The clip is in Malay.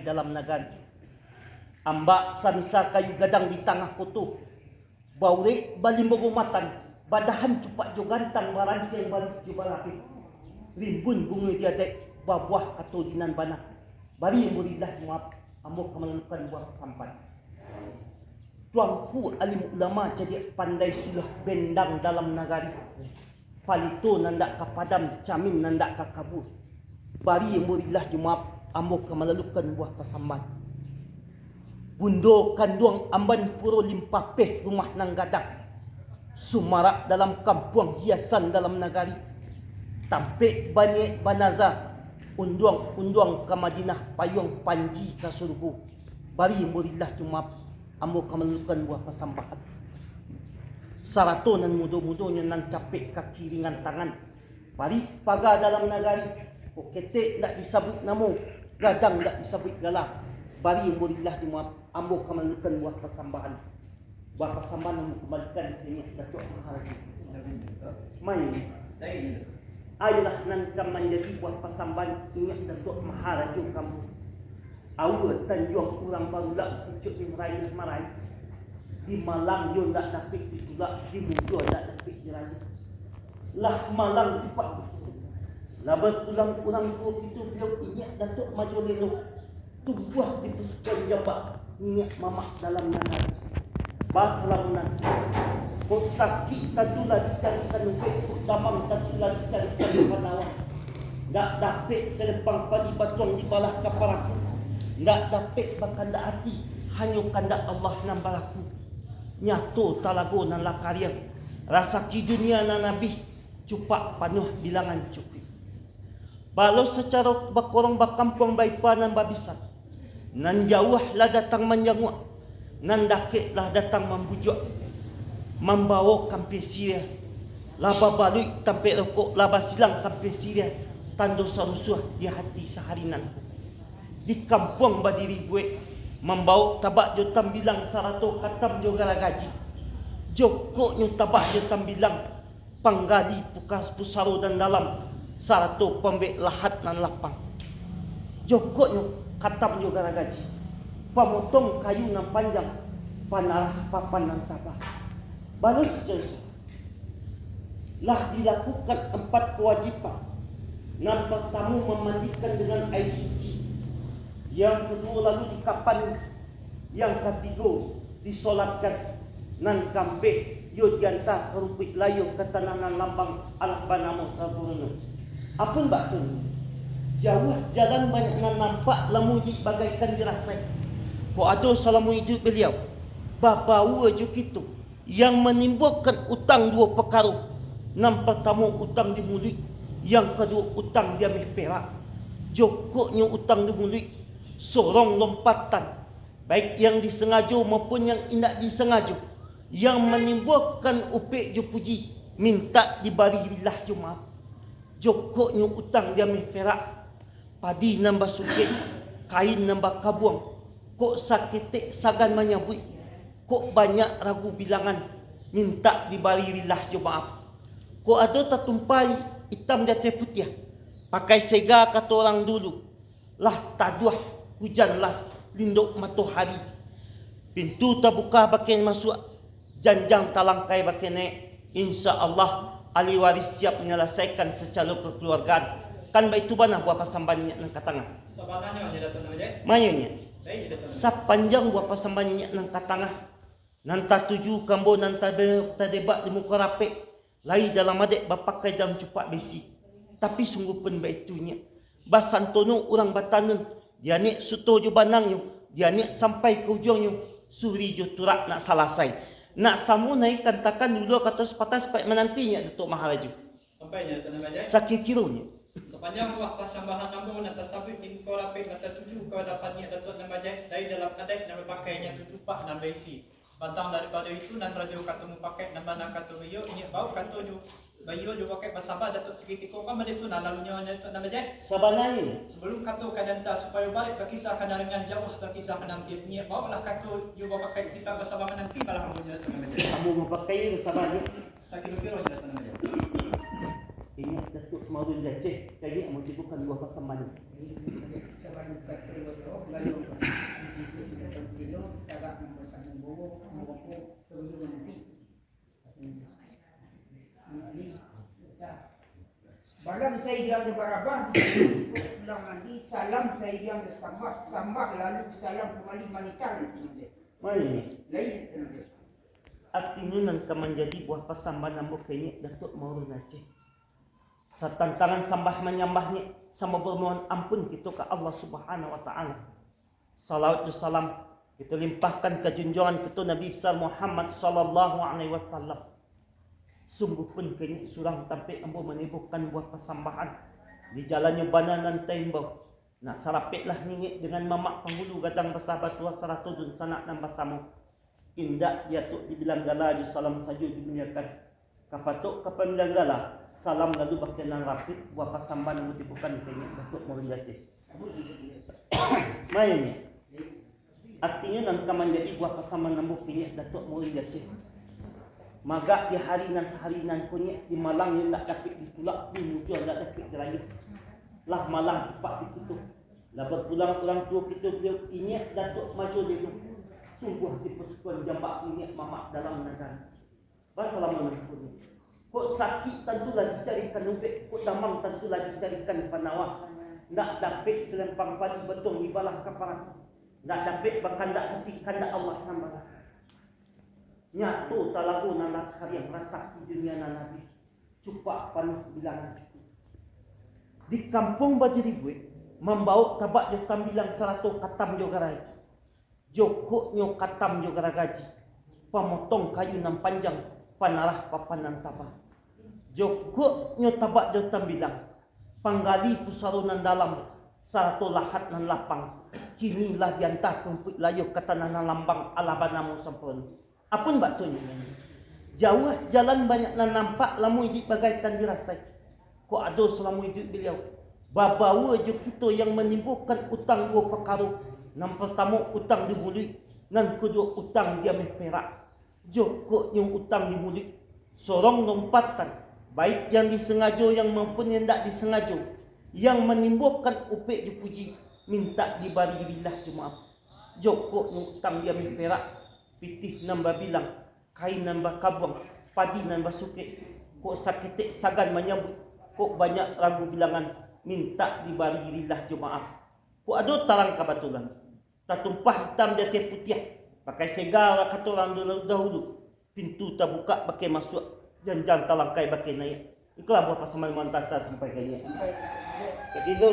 dalam negara. Amba samisa kayu gadang di tengah kutu. Baure balimbogumatan. Badahan cupak jo gantang baranti yang balik jo balapit. Rimbun bunga dia dek babuah katudinan bana. Bari yang muridah muap ambo kemalukan buah sampan. Tuangku alim ulama jadi pandai sulah bendang dalam nagari. Palito nandak kapadam camin nandak kakabur. Bari yang muridah muap ambo kemalukan buah pasamban. Bundo kanduang amban puro limpapeh rumah nang gadang. Sumarak dalam kampung hiasan dalam nagari. Tampek banyak banaza. Unduang ke Madinah payung panji ke surga. Bari murillah cuma ambo kamalukan buah pasambahan. Sarato nan mudo-mudonya nan capek kaki ringan tangan. Bari paga dalam nagari. Ketek tak disabut namo. Gadang tak disabut galah. Bari murillah cuma ambo kamalukan buah pasambahan. Buah pasambahan yang kembalikan ini Datuk Maharaja. Main. Ayolah nan kam menjadi buah pasamban ingat Datuk Maharaja kamu. Awal tanjuang kurang barulah pucuk di meraih marai. Di Malang yo tak dapat ditulak, di Mudo tak dapat jirani. Lah Malang cepat begitu. Lah bertulang kurang tua itu beliau ingat Datuk Majolino. Tubuh di pusukan jabak ingat mamak dalam nanar. Basalamunan. Kok sakit tadulah dicarikan untuk kok damang tadulah dicarikan panawan. Tak dapat selepang padi batuang di balah kaparaku. Tak dapat bakanda hati hanya kandak Allah nambalaku. Nyato talago nan lakarya. Rasa ki dunia nan nabi cupak panuh bilangan cukup. Balau secara bakorong bakampung baipa nan babisan. Nan jauh lah datang menjanguk. Nan dakik lah datang membujuk. Membawa kampi Syria. Laba balui tampil rokok, laba silang kampi Syria. Tando sarusuh di hati seharinan. Di kampung badiri gue. Membawa tabak jo tambilang sarato katam jo galagaji. Joko nyo tabak jo tambilang. Panggali pukas pusaro dan dalam. Sarato pembek lahat nan lapang. Joko nyo katam jo galagaji. Pamotong kayu nan panjang. Panarah papan nan tabak. Baru seterusnya lah dilakukan 4 kewajipan. Yang pertama memandikan dengan air suci. Yang kedua lalu dikapan. Yang ketiga disolatkan. Nan kambing yo diantar ke rupik layu ke tananan lambang anak banamo saburno. Apa mbak tu? Jauh jalan banyak nan nampak lamu bagaikan dirasai. Ko ada salamu hidup beliau. Babawa jo kitu. Yang menimbulkan utang 2 perkara. Yang pertama utang di mulut. Yang kedua utang di ambil perak. Jokoknya utang di mulut. Sorong lompatan. Baik yang disengaja maupun yang tidak disengaja. Yang menimbulkan upik jo puji. Minta dibari lillah jo maaf. Jokoknya utang di ambil perak. Padi nambah sukit. Kain nambah kabuang. Kok sakitik sagan menyabui. Kok banyak ragu bilangan minta dibarilah jo maaf. Kok ada tertumpai hitam jatuh putih. Pakai sega kata orang dulu. Lah taduah hujan las linduk matahari. Pintu terbuka bakin masuk. Janjang talangkai bakin naik. Insya Allah ahli waris siap menyelesaikan secara kekeluargaan. Kan baik tu banah buat pasambannya nang katangah. Sabananya aja datang aja. Mayanya. Sapanjang buat pasambannya nang katangah. Nanta tuju kambo nanta debat di muka rapek. Lai dalam adek bapakai dalam cepat besi. Tapi sungguh pun baitunya. Basantono orang batanun. Dia nek suto jo banangnya. Dia nek sampai ke ujungnya. Suri jo turak nak salasai. Nak samu naik kantakan dulu kata sepatah supaya menantinya Datuk Maharaja. Sampainya datang aja. Sakit kironya. Sepanjang buah pasambahan nambung nanta sabit di muka rapek nanta tuju kau dapatnya Datuk Namaja. Dari dalam adek nama pakainya tujuh pak nambah isi. Batang daripada itu nan radio katumu pakai nama nak katumu yo ini bau katumu bayo jo pakai pasaba Datuk segitiku kan itu nan lalunya itu nama je Sabananya. sebelum katu kadanta supaya balik berkisah kana dengan jauh berkisah kana dia bau lah katu yo pakai kita pasaba nanti malah kamu jadi nama je Kamu memakai sabananya. sakit kira jadi nama je Ingat Datuk Maudun Jaceh. Jadi kamu cukupkan 2 pasamban. Saban 4 lalu Balam saya diam di barabang, pulang nanti salam saya diam di sambah lalu salam kembali manikan. Mai Lain itu. artinya nang menjadi buah pasamban nambo kayaknya Datuk Maulana Aceh. Setantangan sambah menyambahnya sama bermohon ampun kita ke Allah Subhanahu wa taala. Salawat dan salam kita limpahkan ke junjungan kita Nabi besar Muhammad sallallahu alaihi wasallam. Sungguh pun kini surang tampai ambo menibukan buah persambahan di jalannya bananan tembau. Nak sarapiklah ningit dengan mamak penghulu gadang bersahabat tua saratudun sanak dan basamu. Indak dia tu dibilang gala di salam saja dimuliakan. Kapatuk kapamilang gala salam lalu bakian rapid buah persambahan mutibukan kini Datuk Maulana Aceh. Mainnya artinya nang menjadi buah persambahan nambuk kini Datuk Maulana Aceh. Maga di harinan seharinan punya di malang yang nak dapat ditulak di muncul nak dapat diraya lah malang cepat ditutup lah berpulang-pulang tua kita beliau ingat Datuk maju dia tunggu di persekutuan jambak ingat mamak dalam negara Wassalamualaikum. Kok sakit tentulah dicarikan ubek, kok damang tentulah dicarikan panawah. Nak dapat selempang padi betong di balah kaparat, nak dapat bakandak hati kandak Allah tambah. Nyatu talagu nanak karya merasa di dunia nabi cupak panuh bilangan cukup. Di kampung Bajiri gue membawa tabak jo tambilang 100 katam jo garaji. Joko nyo katam jo garagaji. Pemotong kayu nan panjang panarah papanan tabak. Joko nyo tabak jo tambilang panggali pusarunan dalam 100 lahat nan lapang. Kinilah diantah kumpul layu katana nan lambang alabanamu sempurna. Apun batunya jauh jalan banyak nan nampak lamu hidup bagaikan dirasai. Ko ado selamu hidup beliau babawa je kita yang menimbulkan utang dua perkara. Yang pertama utang di mulut, yang kedua utang dia perak. Joko yang utang di mulut sorong lompatan baik yang disengaja yang maupun yang tak disengaja yang menimbulkan upik dipuji minta dibari billah jemaah. Joko yang utang dia perak pitih nambah bilang, kain nambah kabuang, padi nambah sukit. Kok sakitik sagan menyambut, kok banyak ragu bilangan, minta dibari rillah jemaah. Kok ada tarang kabatulan, tak tumpah hitam di atas putih, pakai segala kata orang dahulu. Pintu tak buka, pakai masuk, jangan talangkai pakai naik. Itulah buah pasaman mantata sampai kayaknya. Jadi itu.